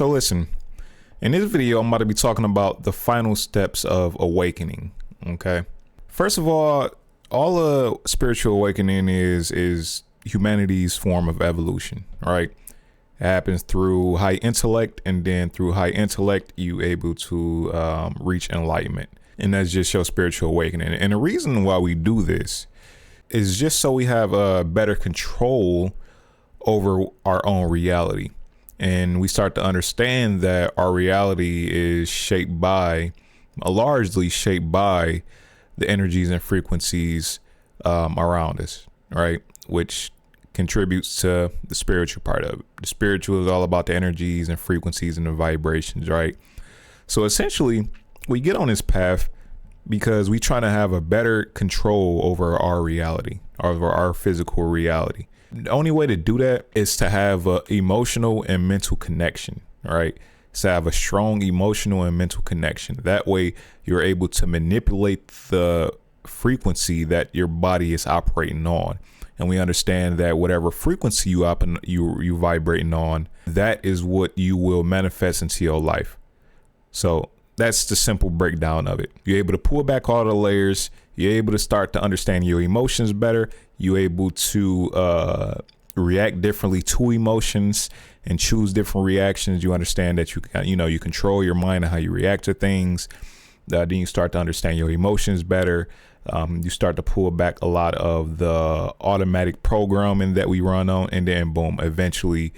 So listen, in this video, I'm about to be talking about the final steps of awakening. Okay. First of all a spiritual awakening is humanity's form of evolution, right? It happens through high intellect, and then through high intellect, you able to reach enlightenment. And that's just your spiritual awakening. And the reason why we do this is just so we have a better control over our own reality. And we start to understand that our reality is largely shaped by the energies and frequencies around us, right? Which contributes to the spiritual part of it. The spiritual is all about the energies and frequencies and the vibrations, right? So essentially, we get on this path because we try to have a better control over our reality, over our physical reality. The only way to do that is to have an emotional and mental connection, right? To have a strong emotional and mental connection. That way you're able to manipulate the frequency that your body is operating on. And we understand that whatever frequency you vibrating on, that is what you will manifest into your life. So that's the simple breakdown of it. You're able to pull back all the layers. You're able to start to understand your emotions better. You're able to react differently to emotions and choose different reactions. You understand that you control your mind and how you react to things. Then you start to understand your emotions better. You start to pull back a lot of the automatic programming that we run on, and then boom, eventually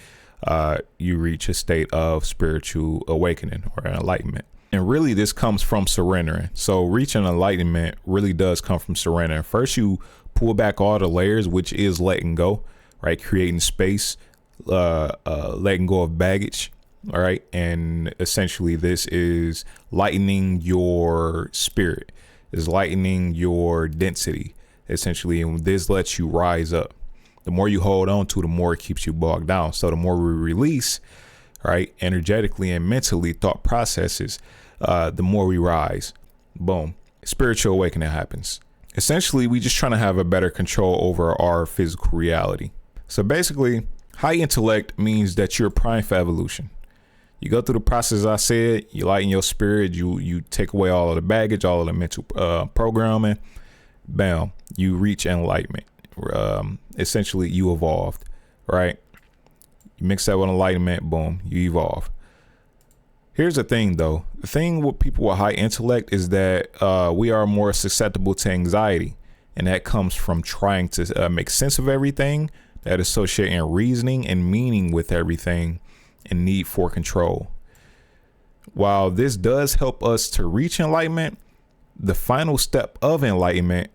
you reach a state of spiritual awakening or enlightenment. And really this comes from surrendering. So reaching enlightenment really does come from surrendering. First, you pull back all the layers, which is letting go, right? Creating space, letting go of baggage. All right. And essentially this is lightening your spirit, is lightening your density, essentially. And this lets you rise up. The more you hold on to, the more it keeps you bogged down. So the more we release, right, energetically and mentally, thought processes, the more we rise. Boom. Spiritual awakening happens. Essentially, we just trying to have a better control over our physical reality. So basically, high intellect means that you're primed for evolution. You go through the process I said, you lighten your spirit, you take away all of the baggage, all of the mental programming, bam, you reach enlightenment. Essentially, you evolved, right? You mix that with enlightenment, boom, you evolve. Here's the thing, though. The thing with people with high intellect is that we are more susceptible to anxiety. And that comes from trying to make sense of everything, that associating reasoning and meaning with everything, and need for control. While this does help us to reach enlightenment, the final step of enlightenment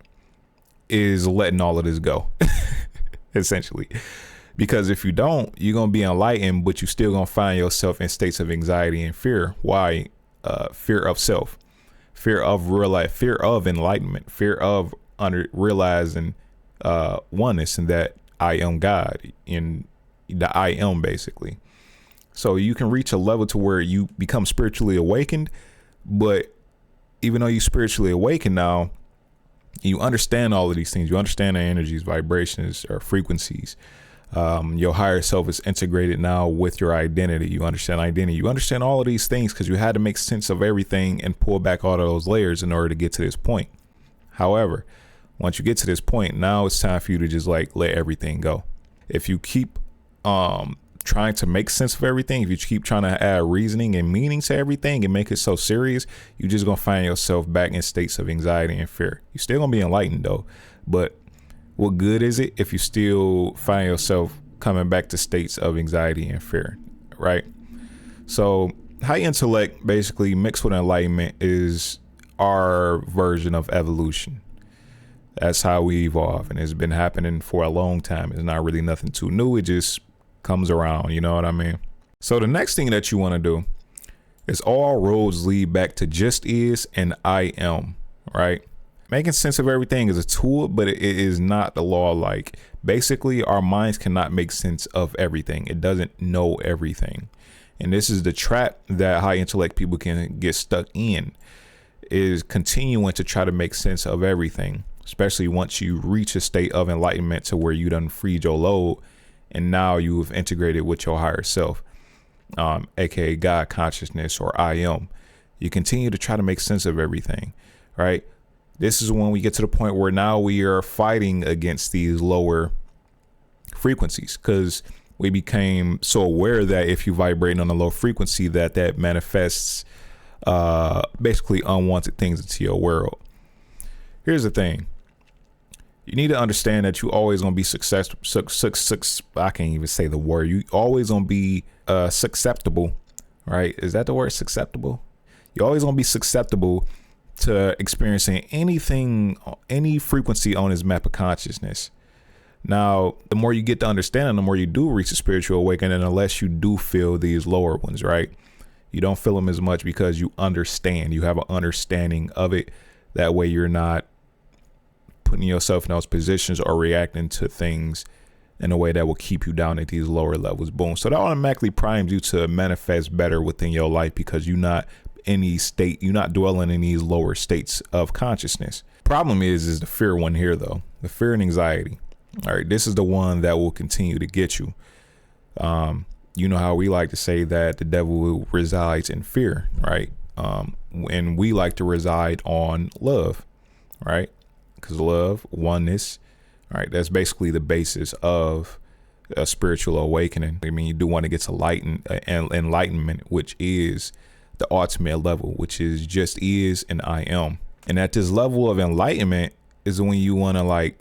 is letting all of this go, essentially. Because if you don't, you're going to be enlightened, but you still going to find yourself in states of anxiety and fear. Why? Fear of self, fear of real life, fear of enlightenment, fear of realizing oneness, and that I am God, in the I am, basically. So you can reach a level to where you become spiritually awakened, but even though you spiritually awakened now, you understand all of these things. You understand the energies, vibrations, or frequencies. Your higher self is integrated now with your identity. You understand identity. You understand all of these things because you had to make sense of everything and pull back all of those layers in order to get to this point. However, once you get to this point, now it's time for you to just let everything go. If you keep trying to make sense of everything, if you keep trying to add reasoning and meaning to everything and make it so serious, you're just going to find yourself back in states of anxiety and fear. You're still going to be enlightened, though. But what good is it if you still find yourself coming back to states of anxiety and fear, right? So high intellect, basically mixed with enlightenment, is our version of evolution. That's how we evolve, and it's been happening for a long time. It's not really nothing too new. It just comes around, you know what I mean? So the next thing that you want to do is all roads lead back to just is and I am, right? Making sense of everything is a tool, but it is not the law. Like, basically, our minds cannot make sense of everything. It doesn't know everything. And this is the trap that high intellect people can get stuck in, is continuing to try to make sense of everything, especially once you reach a state of enlightenment to where you done freed your load and now you've integrated with your higher self. aka God consciousness, or I am. You continue to try to make sense of everything, right? This is when we get to the point where now we are fighting against these lower frequencies, because we became so aware that if you vibrate on a low frequency, that manifests basically unwanted things into your world. Here's the thing. You need to understand that you always gonna be I can't even say the word. You always gonna be susceptible, right? Is that the word, susceptible? You're always gonna be susceptible to experiencing anything, any frequency on this map of consciousness. Now, the more you get to understand, the more you do reach a spiritual awakening, unless you do feel these lower ones, right? You don't feel them as much because you understand. You have an understanding of it. That way you're not putting yourself in those positions or reacting to things in a way that will keep you down at these lower levels. Boom. So that automatically primes you to manifest better within your life, because you're not you're not dwelling in these lower states of consciousness. Problem is the fear one here, though. The fear and anxiety. All right, this is the one that will continue to get you. You know how we like to say that the devil resides in fear, right? And we like to reside on love, right? Because love, oneness, right? That's basically the basis of a spiritual awakening. I mean, you do want to get to enlightenment, which is the ultimate level, which is just is and I am. And at this level of enlightenment is when you want to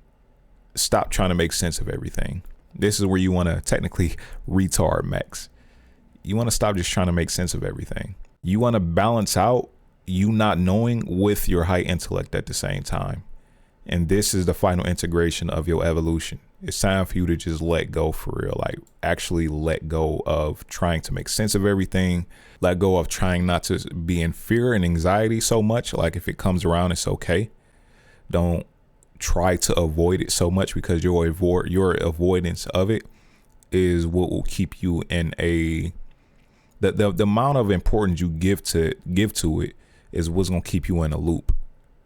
stop trying to make sense of everything. This is where you want to technically retard max. You want to stop just trying to make sense of everything. You want to balance out you not knowing with your high intellect at the same time. And this is the final integration of your evolution. It's time for you to just let go for real. Actually let go of trying to make sense of everything. Let go of trying not to be in fear and anxiety so much. If it comes around, it's okay. Don't try to avoid it so much, because your avoidance of it is what will keep you in the amount of importance you give to it is what's going to keep you in a loop,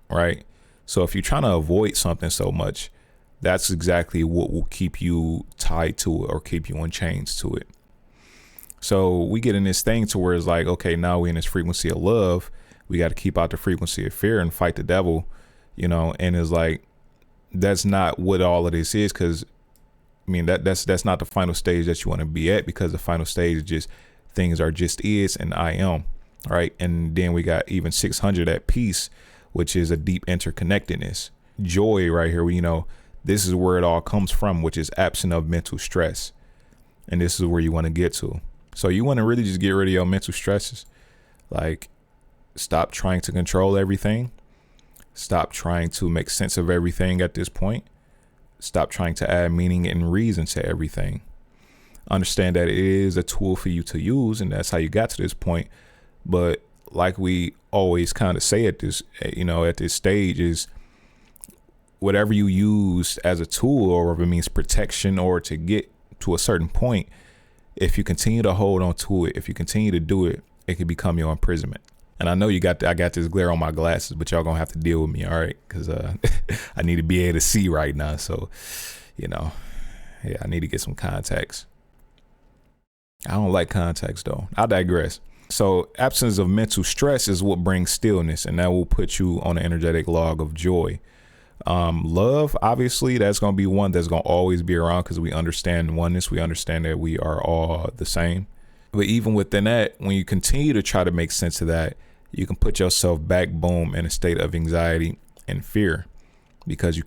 right? So if you're trying to avoid something so much, that's exactly what will keep you tied to it or keep you in chains to it. So we get in this thing to where it's okay, now we're in this frequency of love. We got to keep out the frequency of fear and fight the devil, and it's that's not what all of this is. Because I mean, that's not the final stage that you want to be at, because the final stage is just things are just is and I am, right? And then we got even 600 at peace, which is a deep interconnectedness. Joy right here, this is where it all comes from, which is absent of mental stress. And this is where you want to get to. So you want to really just get rid of your mental stresses. Stop trying to control everything. Stop trying to make sense of everything at this point. Stop trying to add meaning and reason to everything. Understand that it is a tool for you to use, and that's how you got to this point. But like we always kind of say at this stage, is whatever you use as a tool, or if it means protection or to get to a certain point, if you continue to hold on to it, if you continue to do it, it can become your imprisonment. And I know I got this glare on my glasses, but y'all gonna have to deal with me, all right? Because I need to be able to see right now. So, I need to get some contacts. I don't like contacts though. I digress. So absence of mental stress is what brings stillness, and that will put you on an energetic log of joy. Love, obviously, that's going to be one that's going to always be around, because we understand oneness. We understand that we are all the same. But even within that, when you continue to try to make sense of that, you can put yourself back, boom, in a state of anxiety and fear, because you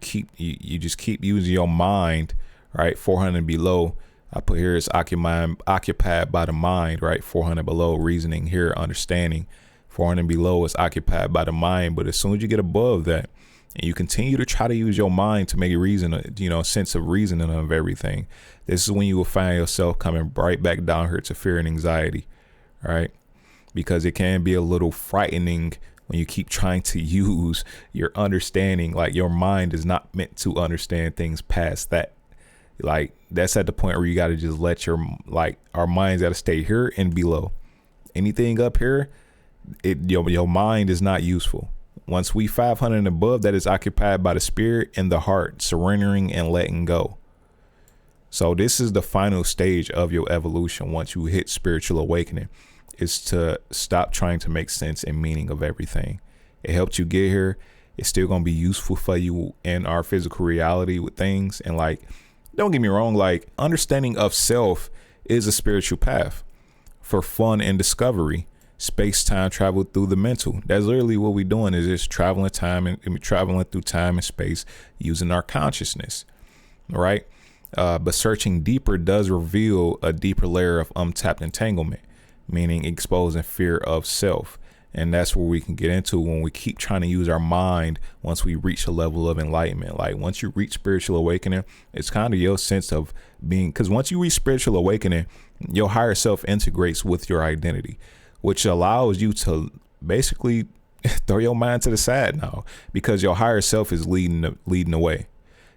just keep using your mind, right? 400 below. I put here is occupied by the mind, right? 400 below, reasoning here, understanding. 400 below is occupied by the mind. But as soon as you get above that, and you continue to try to use your mind to make a reason, sense of reasoning of everything, this is when you will find yourself coming right back down here to fear and anxiety, right? Because it can be a little frightening when you keep trying to use your understanding. Your mind is not meant to understand things past that. That's at the point where you got to just let our minds got to stay here and below. Anything up here, your mind is not useful. Once we 500 and above, that is occupied by the spirit and the heart, surrendering and letting go. So this is the final stage of your evolution. Once you hit spiritual awakening, is to stop trying to make sense and meaning of everything. It helped you get here. It's still going to be useful for you in our physical reality with things. And like, don't get me wrong, like understanding of self is a spiritual path for fun and discovery. Space-time travel through the mental. That's literally what we're doing, is just traveling traveling through time and space using our consciousness. All right. But searching deeper does reveal a deeper layer of untapped entanglement, meaning exposing fear of self. And that's where we can get into when we keep trying to use our mind once we reach a level of enlightenment. Like once you reach spiritual awakening, it's kind of your sense of being, because once you reach spiritual awakening, your higher self integrates with your identity, which allows you to basically throw your mind to the side now, because your higher self is leading the way.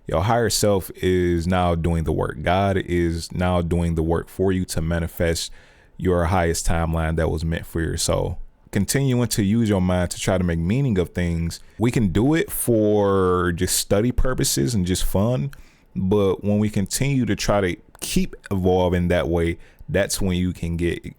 Your higher self is now doing the work. God is now doing the work for you to manifest your highest timeline that was meant for your soul. Continuing to use your mind to try to make meaning of things, we can do it for just study purposes and just fun. But when we continue to try to keep evolving that way, that's when you can get,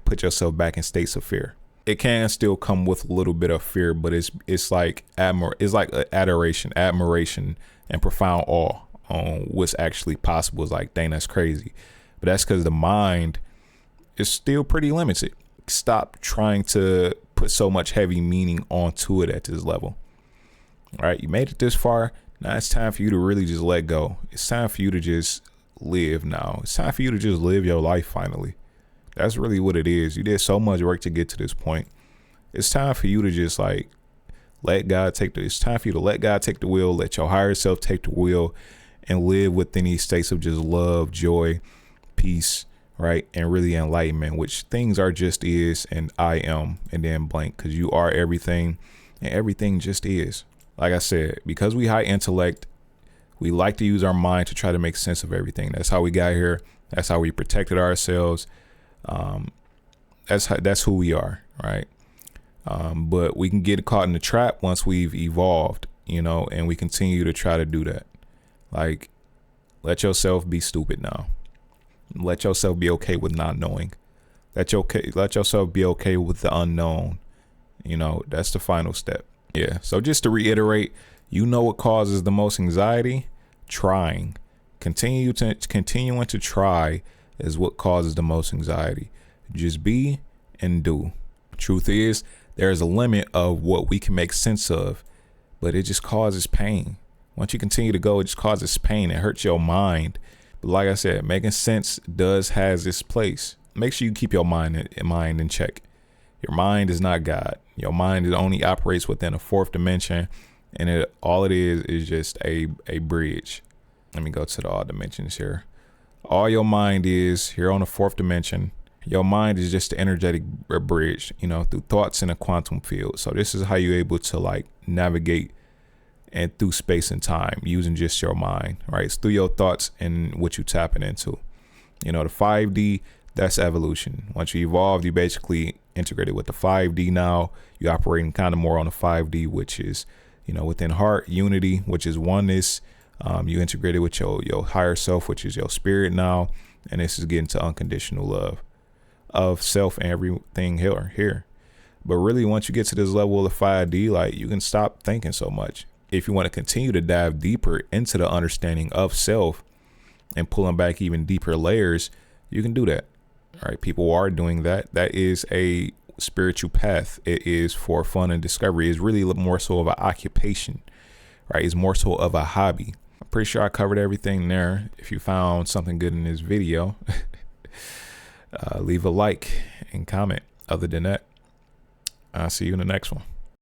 put yourself back in states of fear. It can still come with a little bit of fear, but it's like adoration, admiration, and profound awe on what's actually possible. It's like, dang, that's crazy. But that's because the mind is still pretty limited. Stop trying to put so much heavy meaning onto it at this level. All right, you made it this far. Now it's time for you to really just let go. It's time for you to just live now. It's time for you to just live your life finally. That's really what it is. You did so much work to get to this point. It's time for you to just like it's time for you to let God take the wheel, let your higher self take the wheel, and live within these states of just love, joy, peace, right? And really enlightenment, which things are just is, and I am, and then blank, because you are everything, and everything just is. Like I said, because we high intellect, we like to use our mind to try to make sense of everything. That's how we got here. That's how we protected ourselves. That's who we are, right? But we can get caught in the trap once we've evolved, and we continue to try to do that. Like, let yourself be stupid now. Let yourself be okay with not knowing. Let yourself be okay with the unknown. That's the final step. Yeah. So just to reiterate, what causes the most anxiety? Trying. Continuing to try is what causes the most anxiety. Just be and do. Truth is, there is a limit of what we can make sense of, but it just causes pain. Once you continue to go, it just causes pain. It hurts your mind. But like I said, making sense has its place. Make sure you keep your mind in check. Your mind is not God. Your mind only operates within a fourth dimension, and all it is just a bridge. Let me go to the all dimensions here. All your mind is here on the fourth dimension. Your mind is just the energetic bridge, through thoughts in a quantum field. So this is how you're able to navigate and through space and time using just your mind, right? It's through your thoughts and what you tapping into. The 5D, that's evolution. Once you evolve, you basically integrated with the 5D now. You're operating kind of more on the 5D, which is, within heart, unity, which is oneness. You integrated with your higher self, which is your spirit now. And this is getting to unconditional love of self and everything here. But really, once you get to this level of 5D, you can stop thinking so much. If you want to continue to dive deeper into the understanding of self and pulling back even deeper layers, you can do that. All right. People are doing that. That is a spiritual path. It is for fun and discovery. It's really more so of an occupation, right? It's more so of a hobby. I'm pretty sure I covered everything there. If you found something good in this video, leave a like and comment. Other than that, I'll see you in the next one.